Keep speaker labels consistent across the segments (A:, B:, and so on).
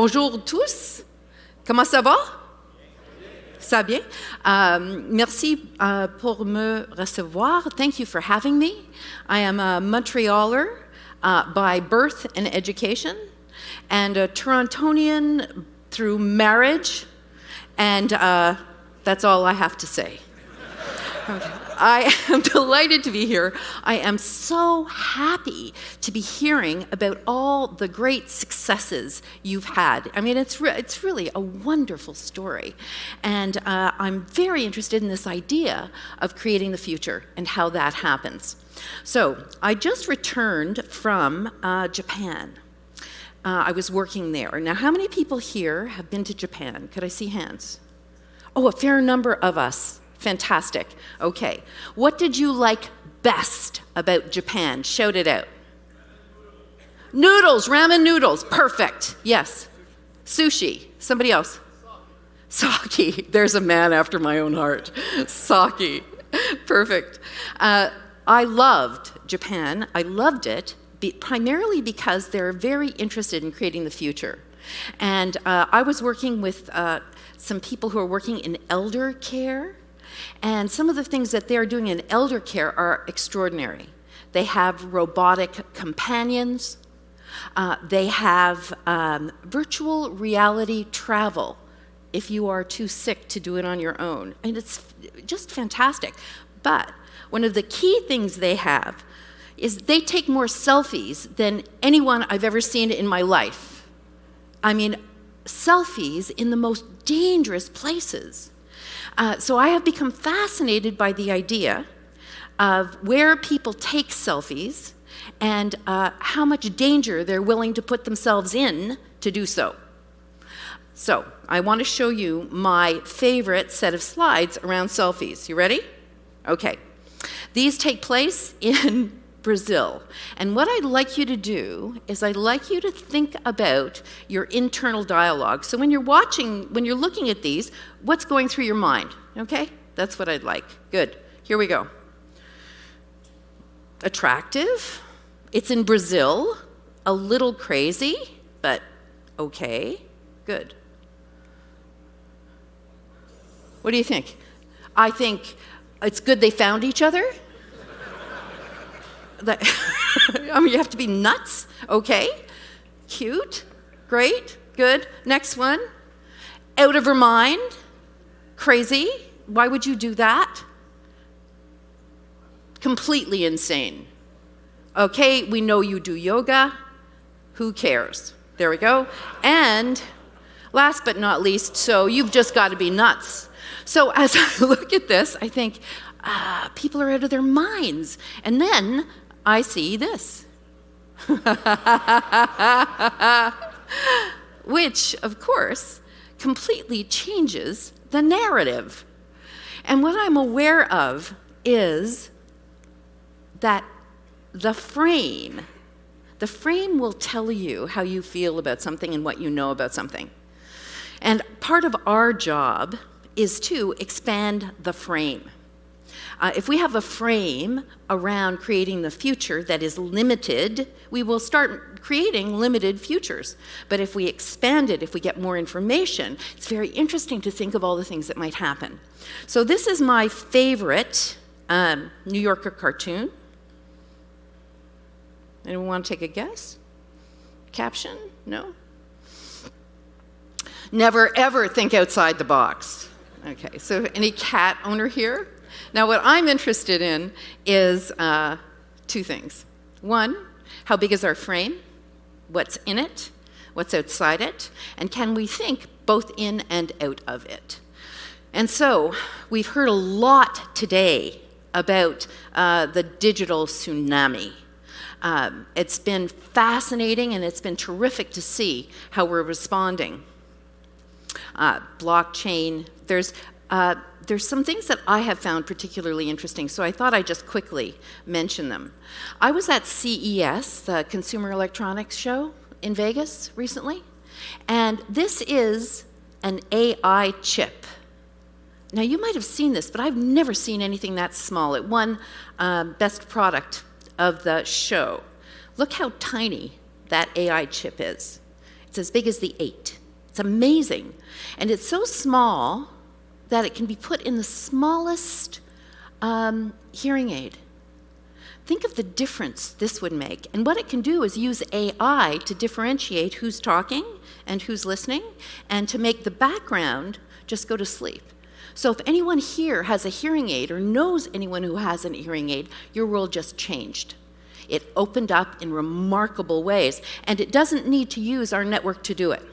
A: bonjour tous. Comment ça va? Ça va bien? Merci pour me recevoir. Thank you for having me. I am a Montrealer by birth and education, and a Torontonian through marriage, and that's all I have to say. Okay. I am delighted to be here. I am so happy to be hearing about all the great successes you've had. I mean, it's really a wonderful story. And I'm very interested in this idea of creating the future and how that happens. So I just returned from Japan. I was working there. Now, how many people here have been to Japan? Could I see hands? Oh, a fair number of us. Fantastic. Okay. What did you like best about Japan? Shout it out. Noodles, ramen noodles. Perfect. Yes. Sushi. Somebody else. Sake. There's a man after my own heart. Sake. Perfect. I loved Japan. I loved it primarily because they're very interested in creating the future. And I was working with some people who are working in elder care. And some of the things that they're doing in elder care are extraordinary. They have robotic companions. They have virtual reality travel if you are too sick to do it on your own. And it's just fantastic. But one of the key things they have is they take more selfies than anyone I've ever seen in my life. I mean, selfies in the most dangerous places. So I have become fascinated by the idea of where people take selfies and how much danger they're willing to put themselves in to do so. So I want to show you my favorite set of slides around selfies. You ready? Okay. These take place in Brazil. And what I'd like you to do is I'd like you to think about your internal dialogue. So when you're looking at these, what's going through your mind? Okay? That's what I'd like. Good. Here we go. Attractive. It's in Brazil. A little crazy, but okay. Good. What do you think? I think it's good they found each other. I mean, you have to be nuts. Okay. Cute. Great. Good. Next one. Out of her mind. Crazy. Why would you do that? Completely insane. Okay, we know you do yoga. Who cares? There we go. And last but not least, so you've just got to be nuts. So as I look at this, I think, people are out of their minds. And then I see this. Which, of course, completely changes the narrative. And what I'm aware of is that the frame will tell you how you feel about something and what you know about something. And part of our job is to expand the frame. If we have a frame around creating the future that is limited, we will start creating limited futures. But if we expand it, if we get more information, it's very interesting to think of all the things that might happen. So this is my favorite New Yorker cartoon. Anyone want to take a guess? Caption? No? Never ever think outside the box. Okay, so any cat owner here? Now, what I'm interested in is two things. One, how big is our frame? What's in it? What's outside it? And can we think both in and out of it? And so, we've heard a lot today about the digital tsunami. It's been fascinating and it's been terrific to see how we're responding. Blockchain, there's some things that I have found particularly interesting, so I thought I'd just quickly mention them. I was at CES, the Consumer Electronics Show in Vegas recently, and this is an AI chip. Now, you might have seen this, but I've never seen anything that small. It won Best Product of the show. Look how tiny that AI chip is. It's as big as the 8. It's amazing. And it's so small that it can be put in the smallest hearing aid. Think of the difference this would make. And what it can do is use AI to differentiate who's talking and who's listening, and to make the background just go to sleep. So if anyone here has a hearing aid or knows anyone who has a hearing aid, your world just changed. It opened up in remarkable ways, and it doesn't need to use our network to do it.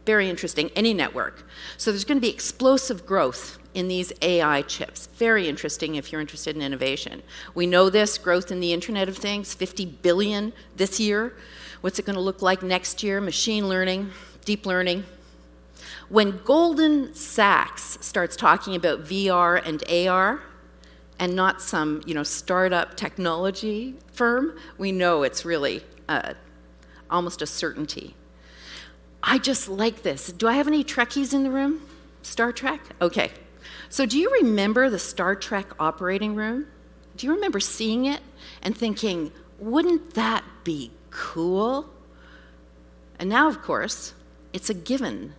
A: Very interesting, any network. So there's going to be explosive growth in these AI chips. Very interesting if you're interested in innovation. We know this, growth in the Internet of Things, 50 billion this year. What's it going to look like next year? Machine learning, deep learning. When Goldman Sachs starts talking about VR and AR, and not some startup technology firm, we know it's really almost a certainty. I just like this. Do I have any Trekkies in the room? Star Trek? Okay. So do you remember the Star Trek operating room? Do you remember seeing it and thinking, wouldn't that be cool? And now, of course, it's a given.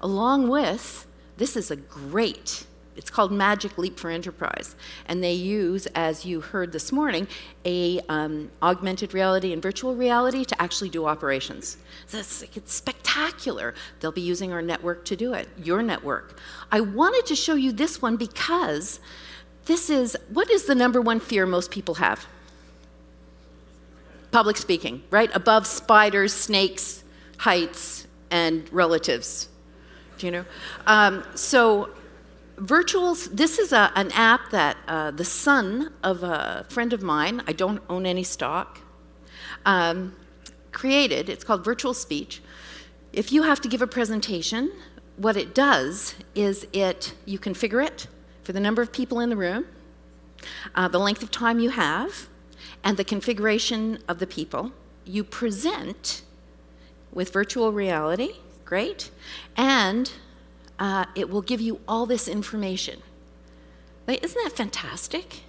A: Along with, this is a great, it's called Magic Leap for Enterprise. And they use, as you heard this morning, augmented reality and virtual reality to actually do operations. So it's spectacular. They'll be using our network to do it, your network. I wanted to show you this one because what is the number one fear most people have? Public speaking, right? Above spiders, snakes, heights, and relatives. Do you know? So Virtuals, this is an app that the son of a friend of mine, I don't own any stock, created. It's called Virtual Speech. If you have to give a presentation, what it does is you configure it for the number of people in the room, the length of time you have, and the configuration of the people. You present with virtual reality, great, and it will give you all this information. Isn't that fantastic?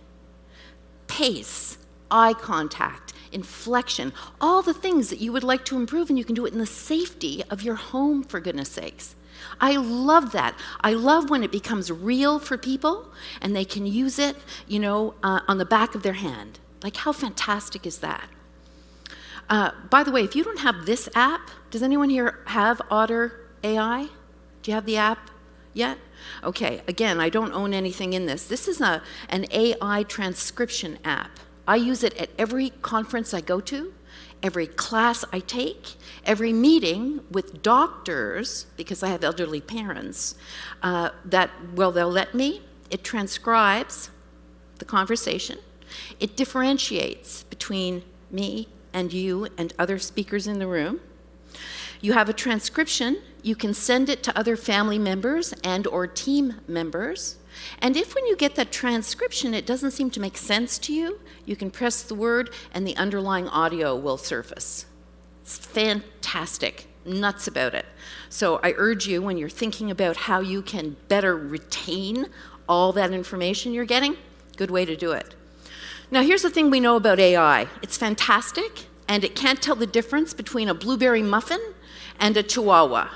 A: Pace, eye contact, inflection, all the things that you would like to improve, and you can do it in the safety of your home, for goodness sakes. I love that. I love when it becomes real for people and they can use it, on the back of their hand. Like, how fantastic is that? By the way, if you don't have this app, does anyone here have Otter AI? Do you have the app yet? Okay, again, I don't own anything in this. This is an AI transcription app. I use it at every conference I go to, every class I take, every meeting with doctors, because I have elderly parents, they'll let me. It transcribes the conversation. It differentiates between me and you and other speakers in the room. You have a transcription. You can send it to other family members and or team members. And if when you get that transcription, it doesn't seem to make sense to you, you can press the word and the underlying audio will surface. It's fantastic. Nuts about it. So I urge you, when you're thinking about how you can better retain all that information you're getting, good way to do it. Now here's the thing we know about AI. It's fantastic, and it can't tell the difference between a blueberry muffin and a chihuahua.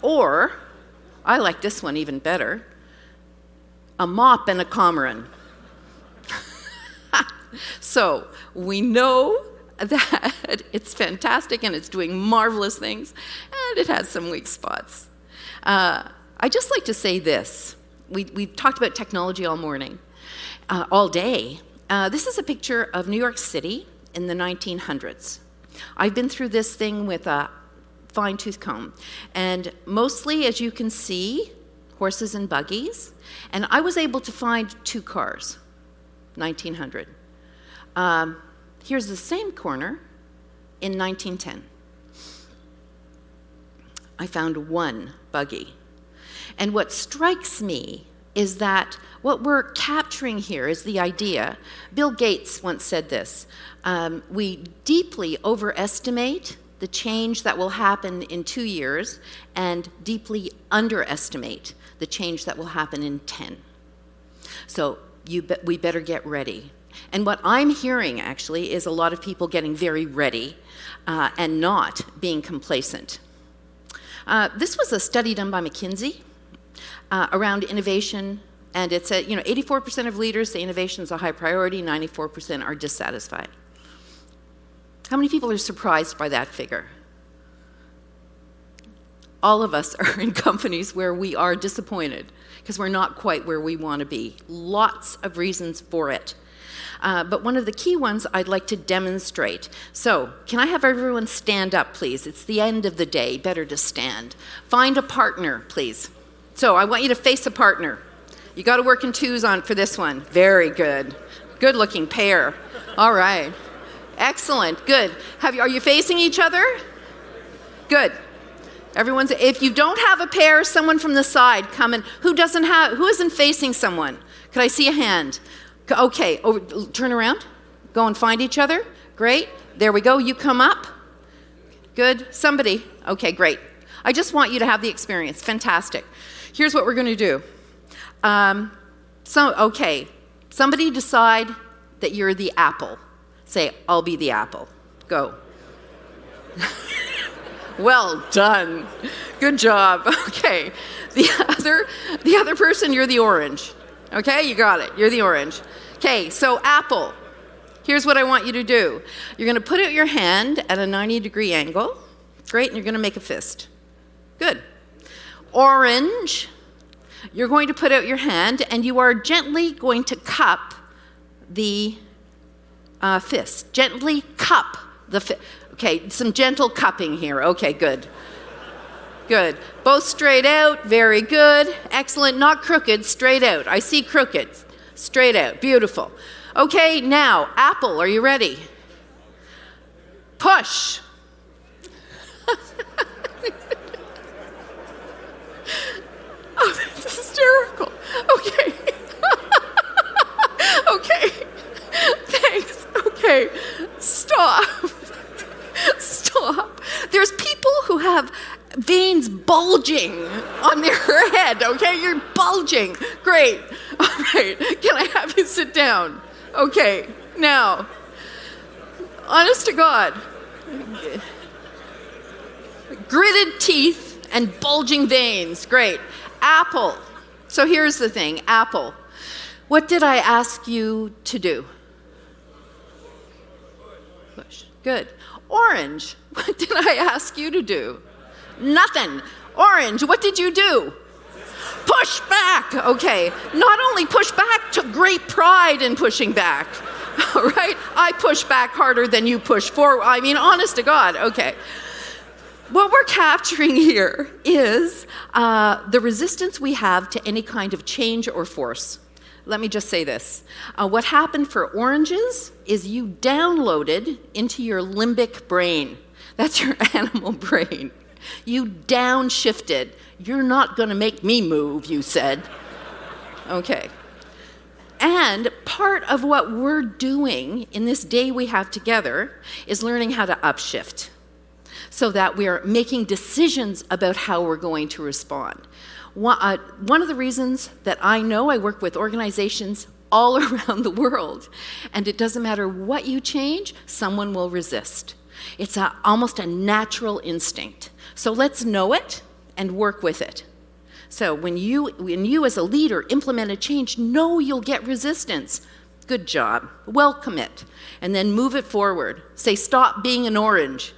A: Or, I like this one even better, a mop and a Comarin. So, we know that it's fantastic and it's doing marvelous things, and it has some weak spots. I just like to say this. We've talked about technology all morning, all day. This is a picture of New York City in the 1900s. I've been through this thing with a fine-tooth comb, and mostly, as you can see, horses and buggies, and I was able to find 2 cars, 1900. Here's the same corner in 1910. I found 1 buggy. And what strikes me is that what we're capturing here is the idea. Bill Gates once said this, we deeply overestimate the change that will happen in 2 years and deeply underestimate the change that will happen in 10. So we better get ready. And what I'm hearing, actually, is a lot of people getting very ready and not being complacent. This was a study done by McKinsey around innovation, and it said, 84% of leaders say innovation is a high priority, 94% are dissatisfied. How many people are surprised by that figure? All of us are in companies where we are disappointed because we're not quite where we want to be. Lots of reasons for it. But one of the key ones I'd like to demonstrate. So, can I have everyone stand up, please? It's the end of the day, better to stand. Find a partner, please. So, I want you to face a partner. You got to work in twos for this one. Very good. Good looking pair. All right. Excellent, good. Are you facing each other? Good. If you don't have a pair, someone from the side come in. Who isn't facing someone? Could I see a hand? Okay, turn around. Go and find each other. Great. There we go. You come up. Good. Somebody. Okay, great. I just want you to have the experience. Fantastic. Here's what we're going to do. Somebody decide that you're the apple. Say, I'll be the apple. Go. Well done. Good job. Okay. The other person, you're the orange. Okay, you got it. You're the orange. Okay, so apple. Here's what I want you to do. You're going to put out your hand at a 90-degree angle. Great, and you're going to make a fist. Good. Orange. You're going to put out your hand, and you are gently going to cup the fist. Gently cup the fist. Okay, some gentle cupping here. Okay, good. Good. Both straight out. Very good. Excellent. Not crooked. Straight out. I see crooked. Straight out. Beautiful. Okay, now, apple. Are you ready? Push. Oh, that's hysterical. Okay. Okay. Thanks. Okay. Stop. Stop. There's people who have veins bulging on their head, okay? You're bulging. Great. All right. Can I have you sit down? Okay. Now, honest to God, gritted teeth and bulging veins. Great. Apple. So here's the thing. Apple. What did I ask you to do? Push. Good. Orange. What did I ask you to do? Nothing. Orange. What did you do? Push back. Okay. Not only push back, took great pride in pushing back. All right? I push back harder than you push forward. I mean, honest to God. Okay. What we're capturing here is the resistance we have to any kind of change or force. Let me just say this. What happened for oranges is you downloaded into your limbic brain. That's your animal brain. You downshifted. You're not going to make me move, you said. Okay. And part of what we're doing in this day we have together is learning how to upshift so that we're making decisions about how we're going to respond. One of the reasons that I know I work with organizations all around the world, and it doesn't matter what you change, someone will resist. It's almost a natural instinct. So let's know it and work with it. So when you as a leader implement a change, know you'll get resistance. Good job. Welcome it. And then move it forward. Say, stop being an orange.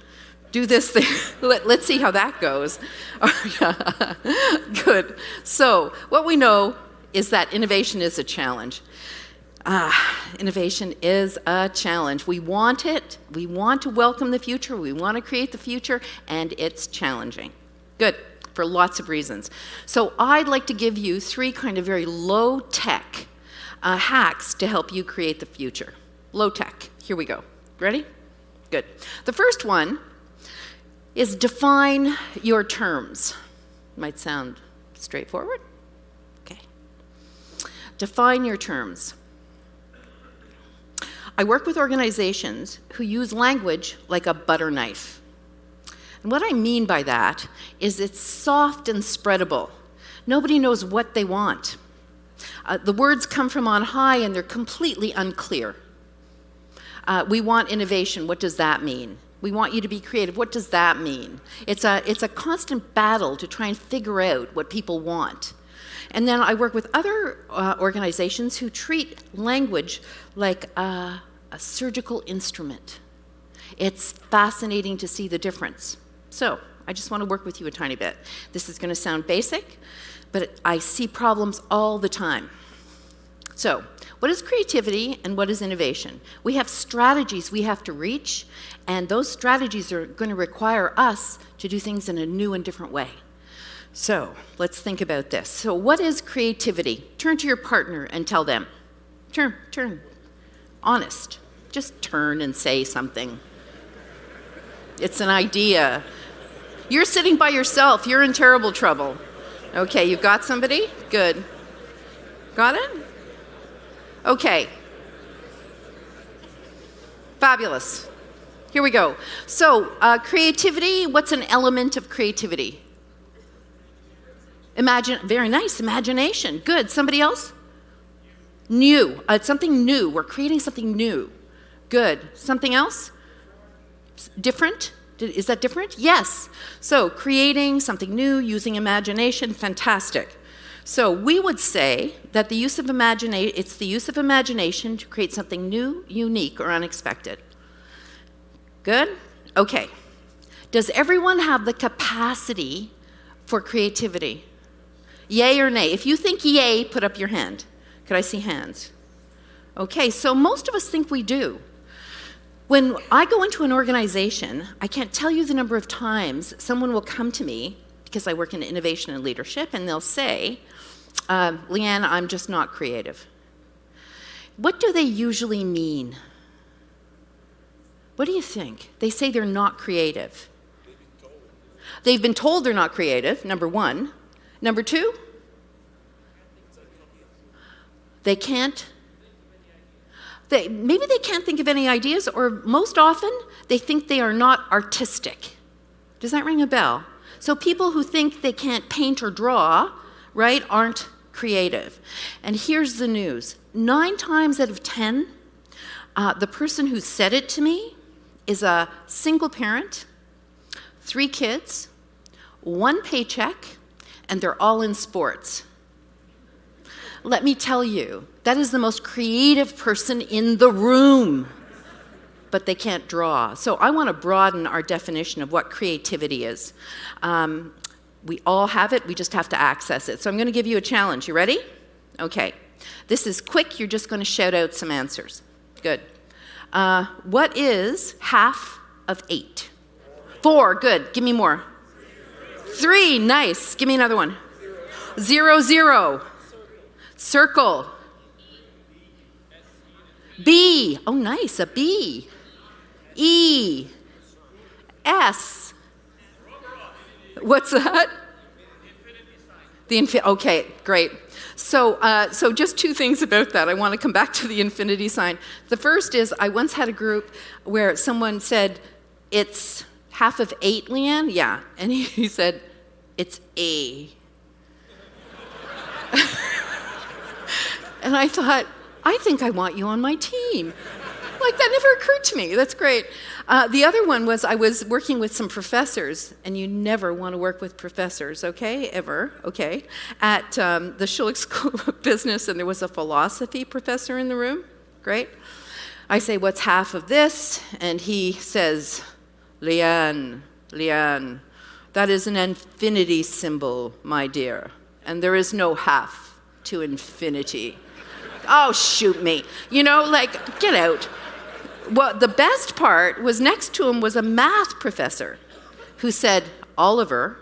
A: Do this thing. Let's see how that goes. Good. So what we know is that innovation is a challenge. Innovation is a challenge. We want it. We want to welcome the future. We want to create the future, and it's challenging. Good, for lots of reasons. So I'd like to give you 3 kind of very low-tech hacks to help you create the future. Low-tech. Here we go. Ready? Good. The first one is define your terms. Might sound straightforward. Okay. Define your terms. I work with organizations who use language like a butter knife. And what I mean by that is it's soft and spreadable. Nobody knows what they want. The words come from on high and they're completely unclear. We want innovation. What does that mean? We want you to be creative. What does that mean? It's a constant battle to try and figure out what people want. And then I work with other organizations who treat language like a surgical instrument. It's fascinating to see the difference. So I just want to work with you a tiny bit. This is going to sound basic, but I see problems all the time. So what is creativity and what is innovation? We have strategies we have to reach, and those strategies are going to require us to do things in a new and different way. So let's think about this. So what is creativity? Turn to your partner and tell them. Turn. Honest. Just turn and say something. It's an idea. You're sitting by yourself. You're in terrible trouble. Okay, you got somebody? Good. Got it? Okay. Fabulous. Here we go. So, creativity, what's an element of creativity? Very nice, imagination. Good. Somebody else? New. Something new. We're creating something new. Good. Something else? Different? Is that different? Yes. So, creating something new, using imagination, fantastic. So, we would say that it's the use of imagination to create something new, unique, or unexpected. Good? Okay. Does everyone have the capacity for creativity? Yay or nay? If you think yay, put up your hand. Could I see hands? Okay, so most of us think we do. When I go into an organization, I can't tell you the number of times someone will come to me, because I work in innovation and leadership, and they'll say, Leanne, I'm just not creative. What do they usually mean? What do you think? They say they're not creative. They've been told they're not creative, number one. Number two, maybe they can't think of any ideas, or most often, they think they are not artistic. Does that ring a bell? So people who think they can't paint or draw, right, aren't creative. And here's the news. 9 times out of 10, the person who said it to me is a single parent, 3 kids, 1 paycheck, and they're all in sports. Let me tell you, that is the most creative person in the room, but they can't draw. So I want to broaden our definition of what creativity is. We all have it, we just have to access it. So I'm going to give you a challenge. You ready? Okay. This is quick, you're just going to shout out some answers. Good. What is half of 8? 4, good. Give me more. 3, nice. Give me another one. 0, 0. Circle. B, oh nice, a B. E. S. What's that? Okay, great. So just 2 things about that. I want to come back to the infinity sign. The first is, I once had a group where someone said, it's half of 8, Leanne? Yeah. And he said, it's A. And I thought, I think I want you on my team. Like, that never occurred to me. That's great. The other one was, I was working with some professors, and you never want to work with professors, okay, ever, okay, at the Schulich School of Business, and there was a philosophy professor in the room. Great. I say, what's half of this? And he says, Leanne, that is an infinity symbol, my dear, and there is no half to infinity. Oh, shoot me. You know, like, get out. Well, the best part was next to him was a math professor who said, Oliver,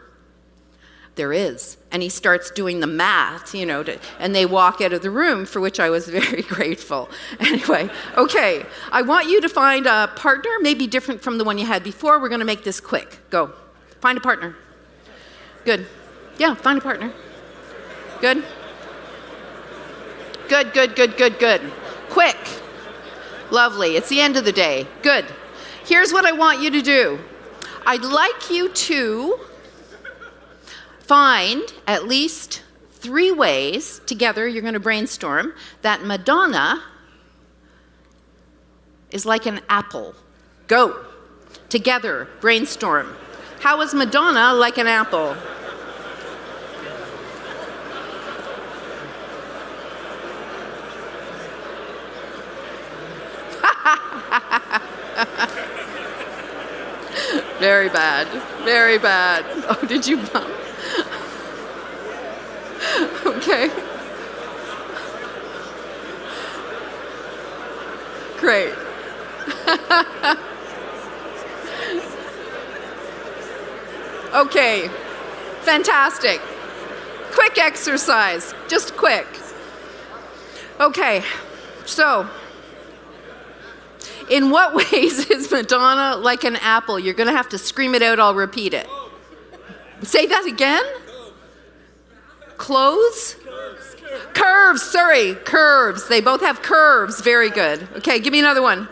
A: there is. And he starts doing the math, you know, and they walk out of the room, for which I was very grateful. Anyway, okay. I want you to find a partner, maybe different from the one you had before. We're going to make this quick. Go. Find a partner. Good. Yeah, find a partner. Good. Good. Quick. Lovely. It's the end of the day. Good. Here's what I want you to do. I'd like you to find at least 3 ways together, you're going to brainstorm, that Madonna is like an apple? Go. Together, brainstorm. How is Madonna like an apple? Very bad. Very bad. Oh, did you bump? Okay. Great. Okay. Fantastic. Quick exercise. Just quick. Okay. So, in what ways is Madonna like an apple? You're going to have to scream it out. I'll repeat it. Say that again. Clothes? Curves, sorry. Curves. They both have curves. Very good. Okay, give me another one.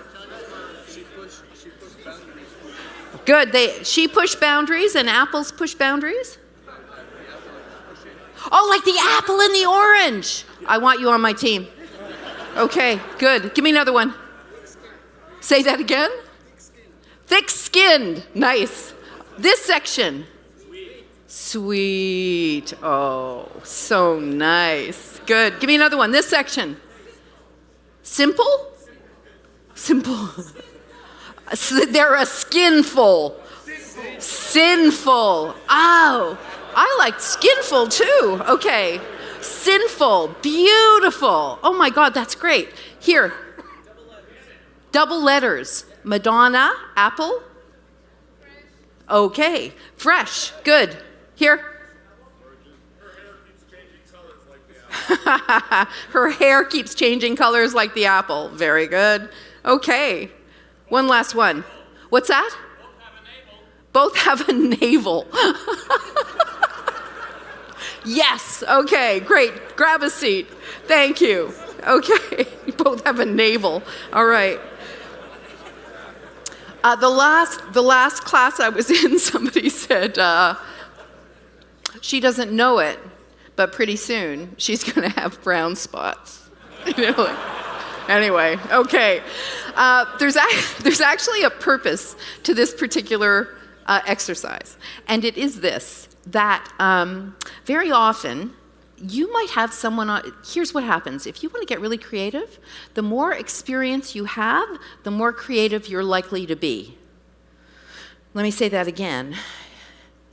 A: Good. She pushed boundaries and apples push boundaries? Oh, like the apple and the orange. I want you on my team. Okay, good. Give me another one. Say that again. Thick-skinned. Nice. This section. Sweet. Oh, so nice. Good. Give me another one. This section. Simple? Simple. So they're a skinful. Sinful. Oh, I like skinful too. Okay. Sinful. Beautiful. Oh my God, that's great. Here. Double letters. Madonna, apple. Okay. Fresh. Good. Here. Her hair keeps changing colors like the apple. Very good. Okay. One last one. What's that? Both have a navel. Yes. Okay. Great. Grab a seat. Thank you. Okay. Both have a navel. All right. The last class I was in, somebody said, she doesn't know it, but pretty soon she's going to have brown spots. Anyway, okay. There's actually a purpose to this particular exercise, and it is this, that very often you might have someone here's what happens. If you want to get really creative, the more experience you have, the more creative you're likely to be. Let me say that again.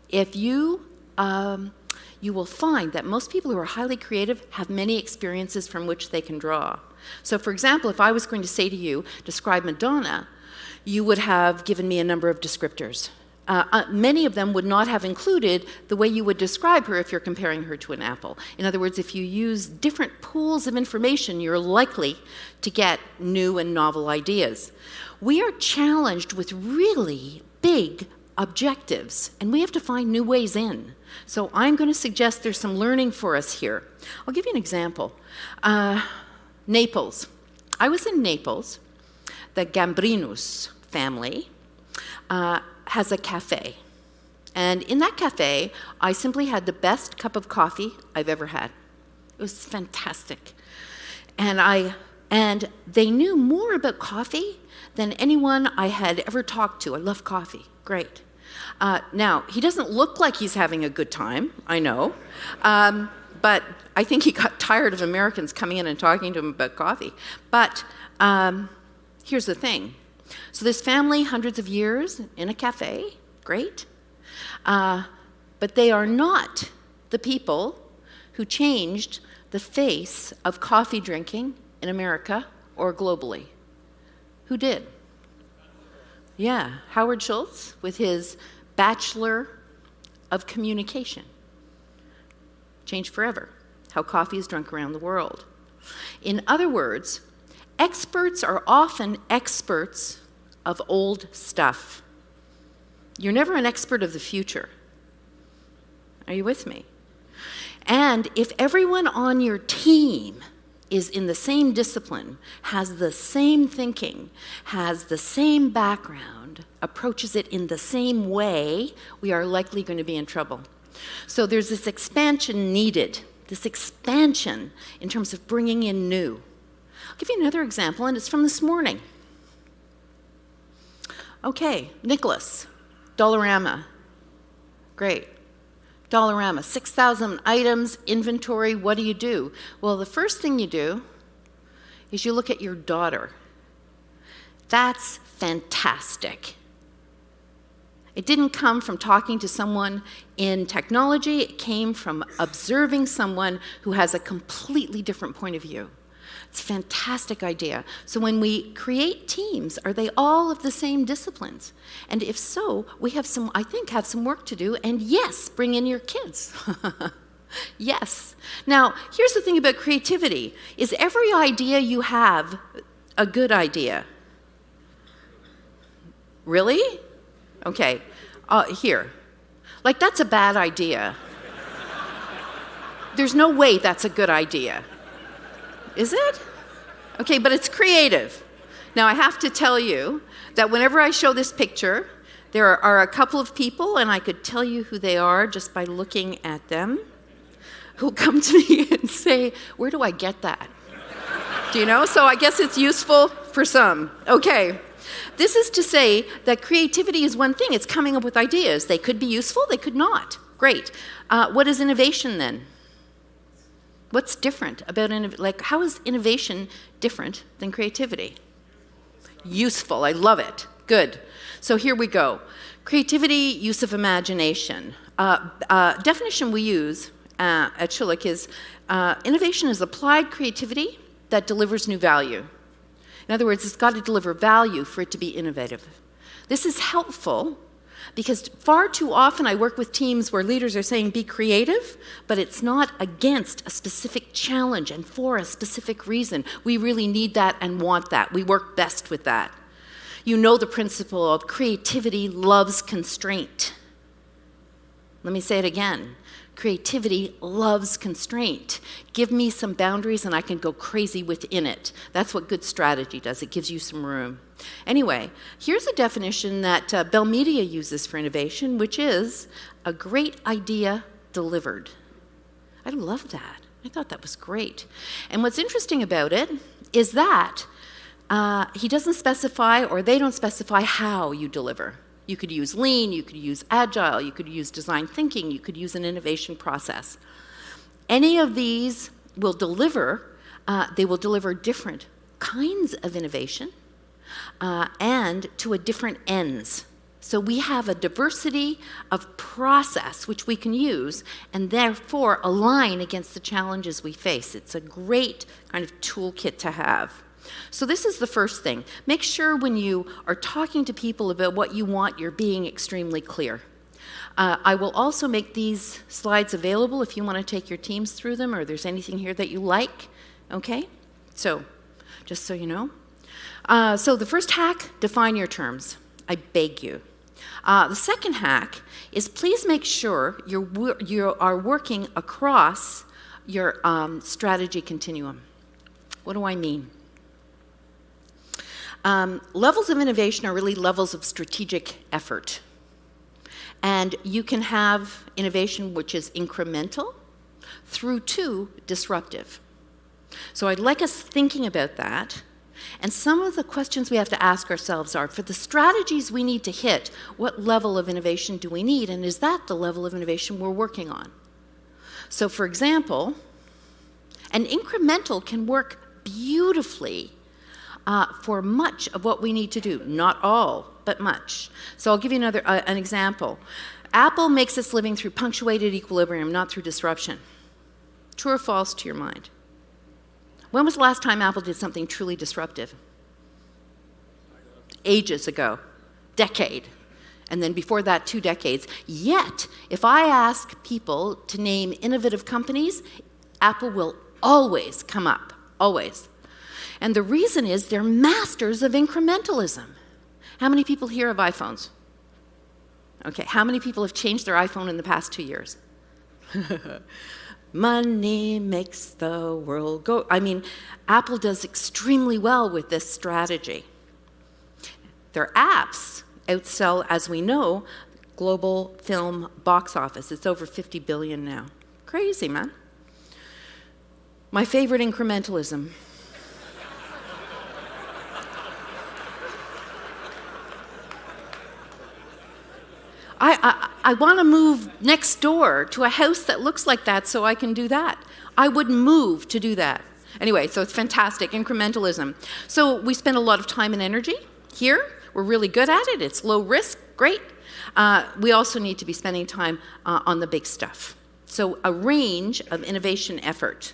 A: If you will find that most people who are highly creative have many experiences from which they can draw. So for example, if I was going to say to you, describe Madonna, you would have given me a number of descriptors. Many of them would not have included the way you would describe her if you're comparing her to an apple. In other words, if you use different pools of information, you're likely to get new and novel ideas. We are challenged with really big objectives, and we have to find new ways in. So I'm going to suggest there's some learning for us here. I'll give you an example. Naples. I was in Naples. The Gambrinus family has a cafe. And in that cafe, I simply had the best cup of coffee I've ever had. It was fantastic. And they knew more about coffee than anyone I had ever talked to. I love coffee. Great. Now, he doesn't look like he's having a good time, I know. But I think he got tired of Americans coming in and talking to him about coffee. But here's the thing. So this family, hundreds of years in a cafe, great. But they are not the people who changed the face of coffee drinking in America or globally. Who did? Yeah, Howard Schultz with his Bachelor of Communication. Changed forever how coffee is drunk around the world. In other words, experts are often experts of old stuff. You're never an expert of the future. Are you with me? And if everyone on your team is in the same discipline, has the same thinking, has the same background, approaches it in the same way, we are likely going to be in trouble. So there's this expansion needed, this expansion in terms of bringing in new. I'll give you another example, and it's from this morning. Okay, Nicholas, Dollarama. Great. Dollarama, 6,000 items, inventory, what do you do? Well, the first thing you do is you look at your daughter. That's fantastic. It didn't come from talking to someone in technology, it came from observing someone who has a completely different point of view. It's a fantastic idea. So when we create teams, are they all of the same disciplines? And if so, we have some, I think, have some work to do, and yes, bring in your kids. Yes. Now, here's the thing about creativity. Is every idea you have a good idea? Really? Okay. Here. Like, that's a bad idea. There's no way that's a good idea. Is it? Okay, but it's creative. Now, I have to tell you that whenever I show this picture, there are a couple of people, and I could tell you who they are just by looking at them, who come to me and say, where do I get that? Do you know? So I guess it's useful for some. Okay. This is to say that creativity is one thing. It's coming up with ideas. They could be useful, they could not. Great. What is innovation then? What's different about how is innovation different than creativity? Useful. I love it. Good. So here we go. Creativity, use of imagination. Definition we use at Schulich is innovation is applied creativity that delivers new value. In other words, it's got to deliver value for it to be innovative. This is helpful because far too often I work with teams where leaders are saying be creative, but it's not against a specific challenge and for a specific reason. We really need that and want that. We work best with that. You know the principle of creativity loves constraint. Let me say it again. Creativity loves constraint. Give me some boundaries and I can go crazy within it. That's what good strategy does. It gives you some room. Anyway, here's a definition that Bell Media uses for innovation, which is a great idea delivered. I love that. I thought that was great. And what's interesting about it is that he doesn't specify, or they don't specify, how you deliver. You could use lean, you could use agile, you could use design thinking, you could use an innovation process. Any of these will deliver, they will deliver different kinds of innovation and to a different ends. So we have a diversity of process which we can use and therefore align against the challenges we face. It's a great kind of toolkit to have. So this is the first thing. Make sure when you are talking to people about what you want, you're being extremely clear. I will also make these slides available if you want to take your teams through them or there's anything here that you like. Okay? So, just so you know. So the first hack, define your terms. I beg you. The second hack is please make sure you are working across your strategy continuum. What do I mean? Levels of innovation are really levels of strategic effort. And you can have innovation which is incremental through to disruptive. So I'd like us thinking about that. And some of the questions we have to ask ourselves are, for the strategies we need to hit, what level of innovation do we need? And is that the level of innovation we're working on? So for example, an incremental can work beautifully for much of what we need to do. Not all, but much. So I'll give you an example. Apple makes its living through punctuated equilibrium, not through disruption. True or false to your mind? When was the last time Apple did something truly disruptive? Ages ago. Decade. And then before that, 2 decades. Yet, if I ask people to name innovative companies, Apple will always come up. Always. And the reason is they're masters of incrementalism. How many people here have iPhones? Okay, how many people have changed their iPhone in the past 2 years? Money makes the world go. I mean, Apple does extremely well with this strategy. Their apps outsell, as we know, global film box office. It's over 50 billion now. Crazy, man. My favorite I want to move next door to a house that looks like that so I can do that. I would move to do that. Anyway, so it's fantastic, incrementalism. So we spend a lot of time and energy here. We're really good at it. It's low risk, great. We also need to be spending time on the big stuff. So a range of innovation effort.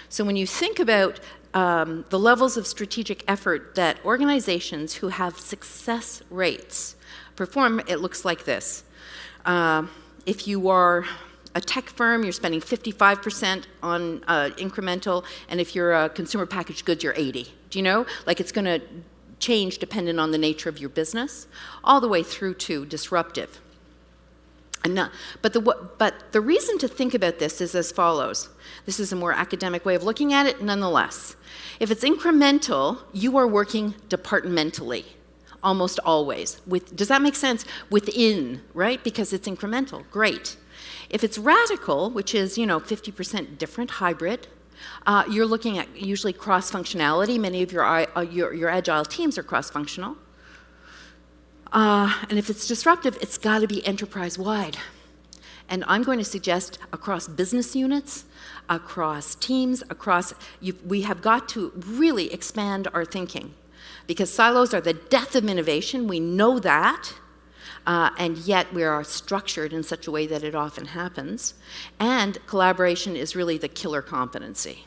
A: So when you think about the levels of strategic effort that organizations who have success rates perform, it looks like this. If you are a tech firm, you're spending 55% on incremental, and if you're a consumer packaged goods, you're 80. Do you know? Like it's going to change dependent on the nature of your business, all the way through to disruptive. But the reason to think about this is as follows. This is a more academic way of looking at it, nonetheless. If it's incremental, you are working departmentally, almost always. Does that make sense? Within, right? Because it's incremental. Great. If it's radical, which is 50% different, hybrid, you're looking at usually cross-functionality. Many of your agile teams are cross-functional. And if it's disruptive, it's got to be enterprise-wide. And I'm going to suggest across business units, across teams, we have got to really expand our thinking. Because silos are the death of innovation, we know that. And yet we are structured in such a way that it often happens. And collaboration is really the killer competency.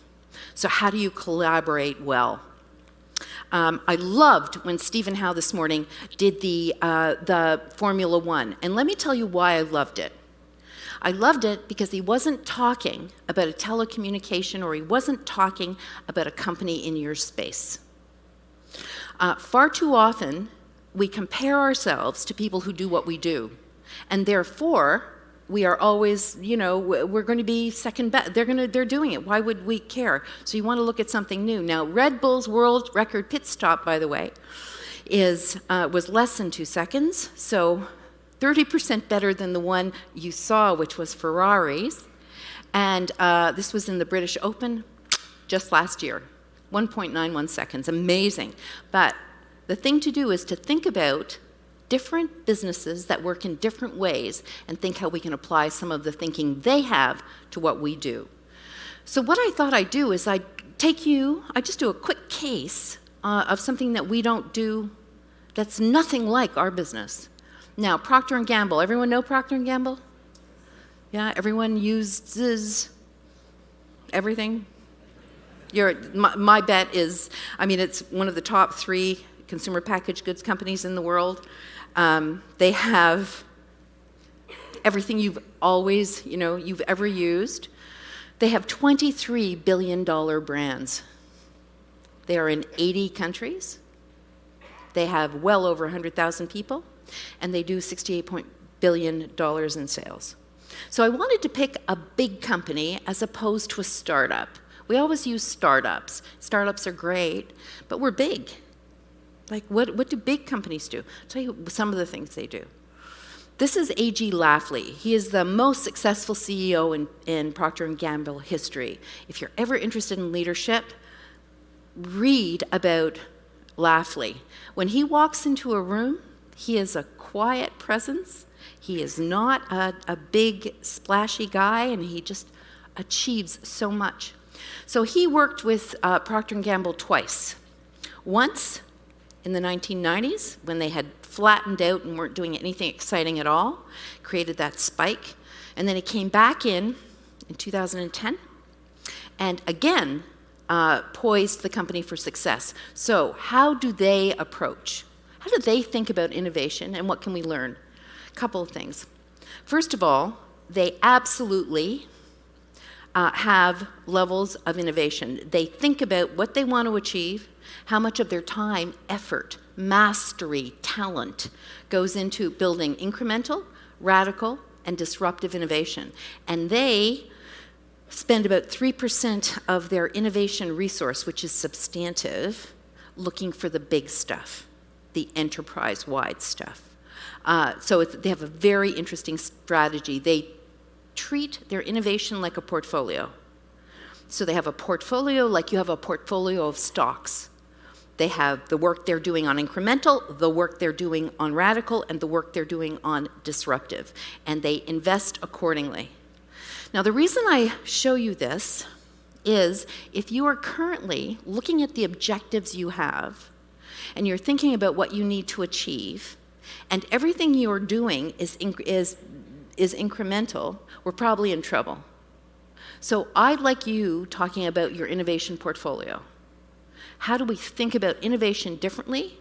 A: So how do you collaborate well? I loved when Stephen Howe this morning did the Formula One. And let me tell you why I loved it. I loved it because he wasn't talking about a telecommunication or he wasn't talking about a company in your space. Far too often, we compare ourselves to people who do what we do. And therefore, we are always, we're going to be second best. They're doing it. Why would we care? So you want to look at something new. Now, Red Bull's world record pit stop, by the way, was less than 2 seconds. So 30% better than the one you saw, which was Ferrari's. And this was in the British Open just last year. 1.91 seconds. Amazing. But the thing to do is to think about different businesses that work in different ways and think how we can apply some of the thinking they have to what we do. So what I thought I'd do is I just do a quick case of something that we don't do that's nothing like our business. Now, Procter & Gamble. Everyone know Procter & Gamble? Yeah, everyone uses everything? My bet is, it's one of the top 3 consumer packaged goods companies in the world. They have everything you've always, you've ever used. They have $23 billion brands. They are in 80 countries. They have well over 100,000 people, and they do $68 billion in sales. So I wanted to pick a big company as opposed to a startup. We always use startups. Startups are great, but we're big. Like, what do big companies do? I'll tell you some of the things they do. This is A.G. Lafley. He is the most successful CEO in Procter & Gamble history. If you're ever interested in leadership, read about Lafley. When he walks into a room, he is a quiet presence. He is not a big, splashy guy, and he just achieves so much. So he worked with Procter & Gamble twice. Once in the 1990s, when they had flattened out and weren't doing anything exciting at all, created that spike. And then he came back in 2010, and again, poised the company for success. So how do they approach? How do they think about innovation, and what can we learn? A couple of things. First of all, they absolutely have levels of innovation. They think about what they want to achieve, how much of their time, effort, mastery, talent goes into building incremental, radical, and disruptive innovation. And they spend about 3% of their innovation resource, which is substantive, looking for the big stuff, the enterprise-wide stuff. So they have a very interesting strategy. They treat their innovation like a portfolio. So they have a portfolio like you have a portfolio of stocks. They have the work they're doing on incremental, the work they're doing on radical, and the work they're doing on disruptive. And they invest accordingly. Now, the reason I show you this is if you are currently looking at the objectives you have, and you're thinking about what you need to achieve, and everything you're doing is incremental, we're probably in trouble. So I'd like you talking about your innovation portfolio. How do we think about innovation differently?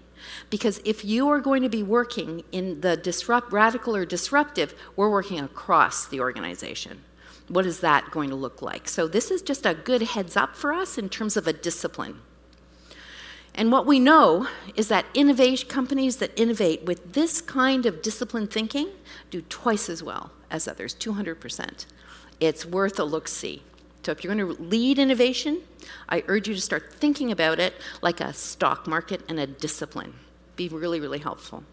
A: Because if you are going to be working in the radical or disruptive, we're working across the organization. What is that going to look like? So this is just a good heads up for us in terms of a discipline. And what we know is that companies that innovate with this kind of disciplined thinking do twice as well as others, 200%. It's worth a look-see. So if you're going to lead innovation, I urge you to start thinking about it like a stock market and a discipline. Be really, really helpful.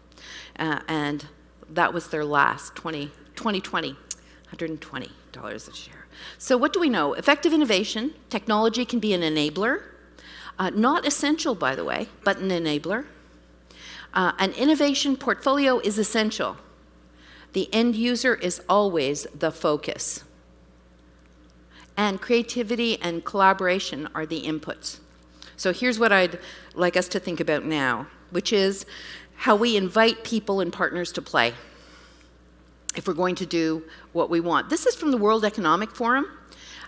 A: And that was their last 2020, $120 a share. So what do we know? Effective innovation, technology can be an enabler. Not essential, by the way, but an enabler. An innovation portfolio is essential. The end user is always the focus. And creativity and collaboration are the inputs. So here's what I'd like us to think about now, which is how we invite people and partners to play if we're going to do what we want. This is from the World Economic Forum.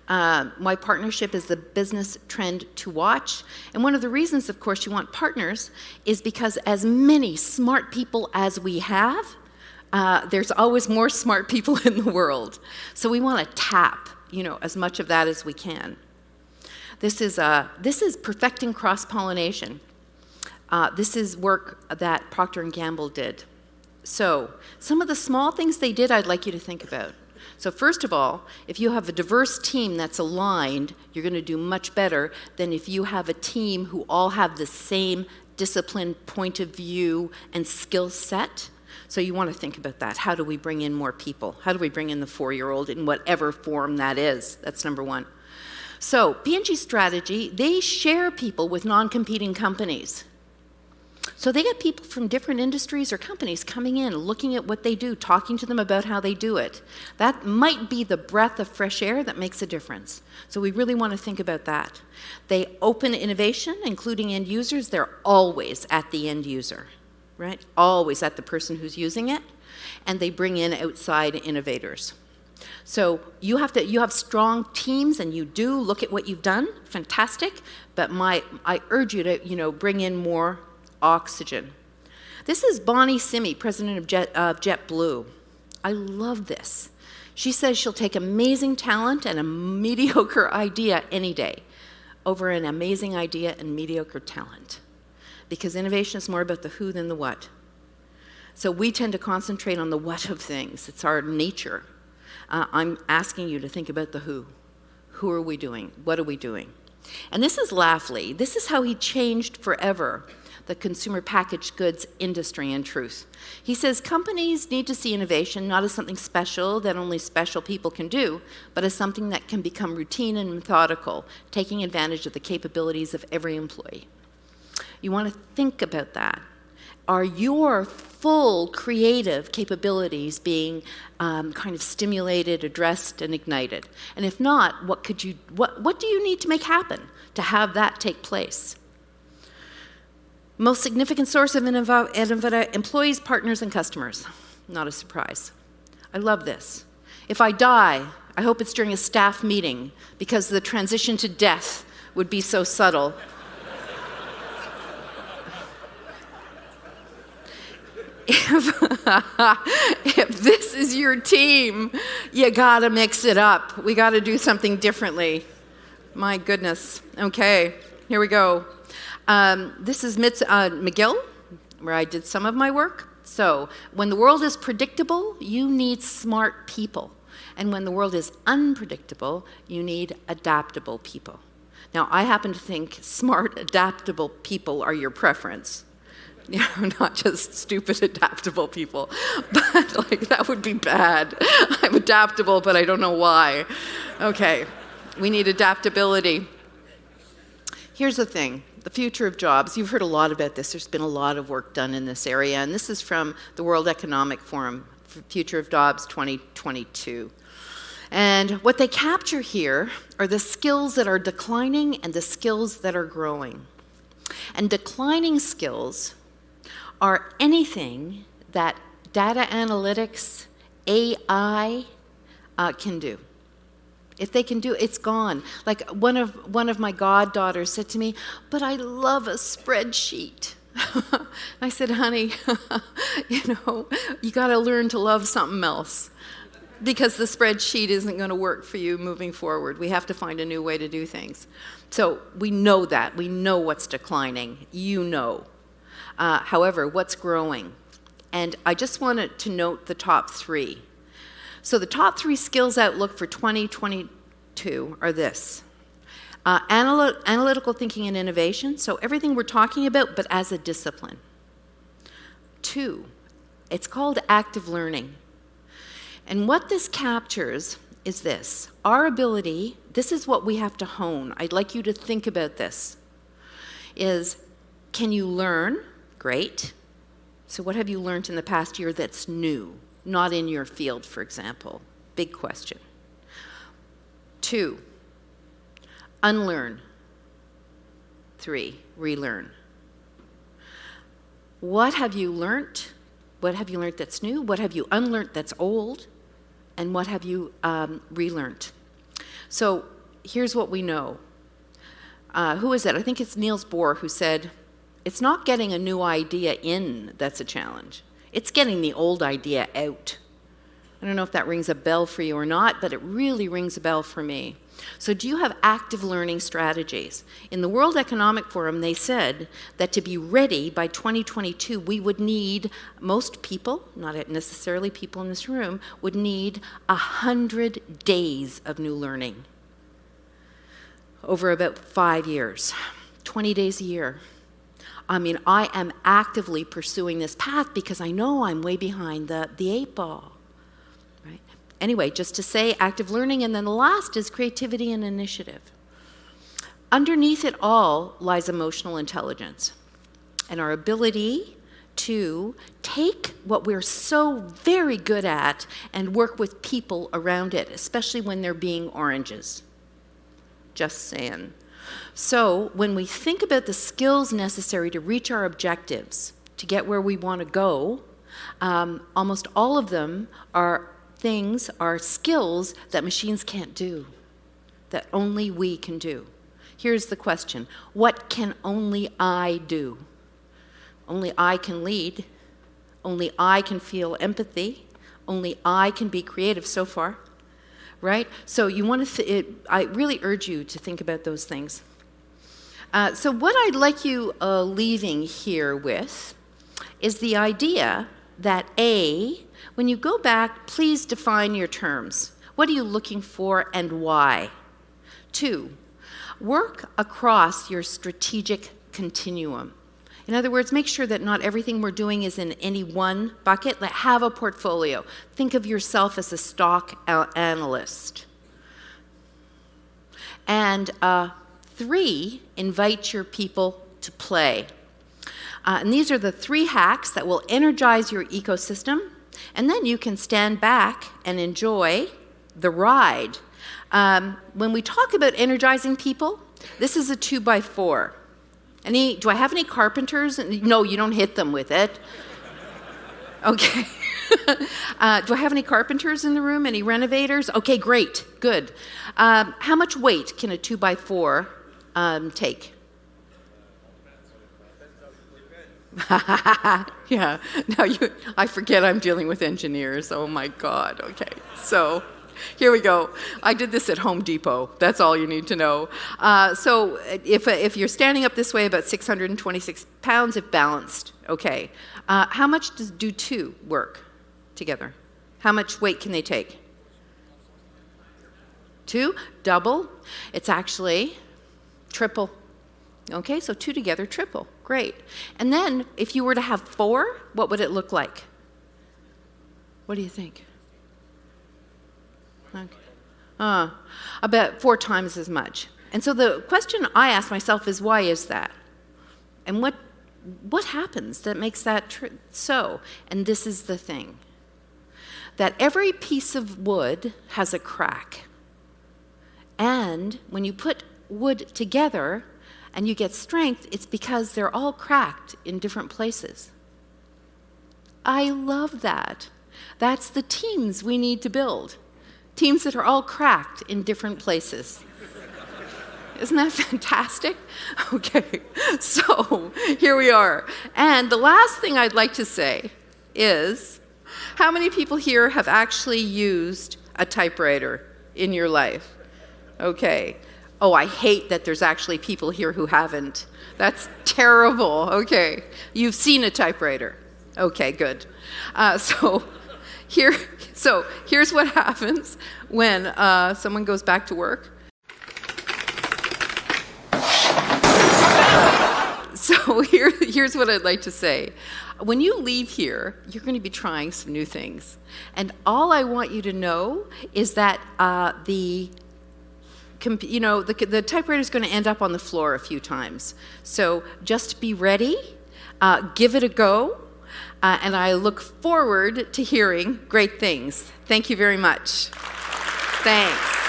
A: My partnership is the business trend to watch. And one of the reasons, of course, you want partners is because as many smart people as we have, there's always more smart people in the world. So we want to tap, as much of that as we can. This is perfecting cross-pollination. This is work that Procter & Gamble did. So some of the small things they did I'd like you to think about. So first of all, if you have a diverse team that's aligned, you're going to do much better than if you have a team who all have the same discipline, point of view, and skill set. So you want to think about that. How do we bring in more people? How do we bring in the 4-year-old in whatever form that is? That's number one. So P&G strategy, they share people with non-competing companies. So they get people from different industries or companies coming in, looking at what they do, talking to them about how they do it. That might be the breath of fresh air that makes a difference. So we really want to think about that. They open innovation, including end users. They're always at the end user, right? Always at the person who's using it. And they bring in outside innovators. So you have strong teams, and you do look at what you've done. Fantastic. But I urge you to bring in more oxygen. This is Bonnie Simi, president of JetBlue. I love this. She says she'll take amazing talent and a mediocre idea any day over an amazing idea and mediocre talent, because innovation is more about the who than the what. So we tend to concentrate on the what of things. It's our nature. I'm asking you to think about the who. Who are we doing? What are we doing? And this is Lafley. This is how he changed forever the consumer packaged goods industry, in truth. He says companies need to see innovation not as something special that only special people can do, but as something that can become routine and methodical, taking advantage of the capabilities of every employee. You want to think about that. Are your full creative capabilities being kind of stimulated, addressed, and ignited? And if not, what do you need to make happen to have that take place? Most significant source of employees, partners, and customers. Not a surprise. I love this. If I die, I hope it's during a staff meeting, because the transition to death would be so subtle. If this is your team, you gotta mix it up. We gotta do something differently. My goodness. Okay, here we go. This is McGill, where I did some of my work. So when the world is predictable, you need smart people. And when the world is unpredictable, you need adaptable people. Now, I happen to think smart, adaptable people are your preference. Not just stupid, adaptable people. But that would be bad. I'm adaptable, but I don't know why. Okay, we need adaptability. Here's the thing. the future of jobs. You've heard a lot about this. There's been a lot of work done in this area, and this is from the World Economic Forum, Future of Jobs 2022. And what they capture here are the skills that are declining and the skills that are growing. And declining skills are anything that data analytics, AI can do. If they can do it, it's gone. Like one of my goddaughters said to me, "But I love a spreadsheet." I said, "Honey, you got to learn to love something else, because the spreadsheet isn't going to work for you moving forward. We have to find a new way to do things." So we know that. We know what's declining. You know. However, what's growing? And I just wanted to note the top three. So the top three skills outlook for 2022 are this. Analytical thinking and innovation, so everything we're talking about, but as a discipline. 2, it's called active learning. And what this captures is this. Our ability, this is what we have to hone. I'd like you to think about this, is can you learn? Great. So what have you learned in the past year that's new? Not in your field, for example. Big question. 2, unlearn. 3, relearn. What have you learned? What have you learned that's new? What have you unlearned that's old? And what have you relearned? So here's what we know. Who is it? I think it's Niels Bohr who said, it's not getting a new idea in that's a challenge. It's getting the old idea out. I don't know if that rings a bell for you or not, but it really rings a bell for me. So do you have active learning strategies? In the World Economic Forum, they said that to be ready by 2022, we would need, most people, not necessarily people in this room, would need 100 days of new learning over about 5 years, 20 days a year. I mean, I am actively pursuing this path because I know I'm way behind the 8 ball. Right? Anyway, just to say active learning, and then the last is creativity and initiative. Underneath it all lies emotional intelligence and our ability to take what we're so very good at and work with people around it, especially when they're being oranges. Just saying. So when we think about the skills necessary to reach our objectives, to get where we want to go, almost all of them are skills that machines can't do, that only we can do. Here's the question. What can only I do? Only I can lead. Only I can feel empathy. Only I can be creative so far. Right? So you want to, I really urge you to think about those things. So what I'd like you leaving here with is the idea that when you go back, please define your terms. What are you looking for and why? 2, work across your strategic continuum. In other words, make sure that not everything we're doing is in any one bucket. Have a portfolio. Think of yourself as a stock analyst. And 3, invite your people to play. And these are the 3 hacks that will energize your ecosystem, and then you can stand back and enjoy the ride. When we talk about energizing people, this is a 2x4. Do I have any carpenters? No, you don't hit them with it. Okay. Do I have any carpenters in the room? Any renovators? Okay, great, good. How much weight can a 2x4 take? Yeah. Now I forget I'm dealing with engineers. Oh my God. Okay. So here we go. I did this at Home Depot. That's all you need to know. So if you're standing up this way, about 626 pounds if balanced. Okay. How much do 2 work together? How much weight can they take? 2? Double? It's actually triple. Okay, so 2 together, triple. Great. And then if you were to have 4, what would it look like? What do you think? Okay. About 4 times as much. And so the question I ask myself is, why is that? And what happens that makes that so? And this is the thing, that every piece of wood has a crack. And when you put wood together and you get strength, it's because they're all cracked in different places. I love that. That's the teams we need to build. Teams that are all cracked in different places. Isn't that fantastic? Okay, so here we are. And the last thing I'd like to say is, how many people here have actually used a typewriter in your life? Okay. Oh, I hate that there's actually people here who haven't. That's terrible. Okay. You've seen a typewriter. Okay, good. So here's what happens when someone goes back to work. So here's what I'd like to say. When you leave here, you're going to be trying some new things. And all I want you to know is that the typewriter is going to end up on the floor a few times. So just be ready, give it a go, and I look forward to hearing great things. Thank you very much. Thanks.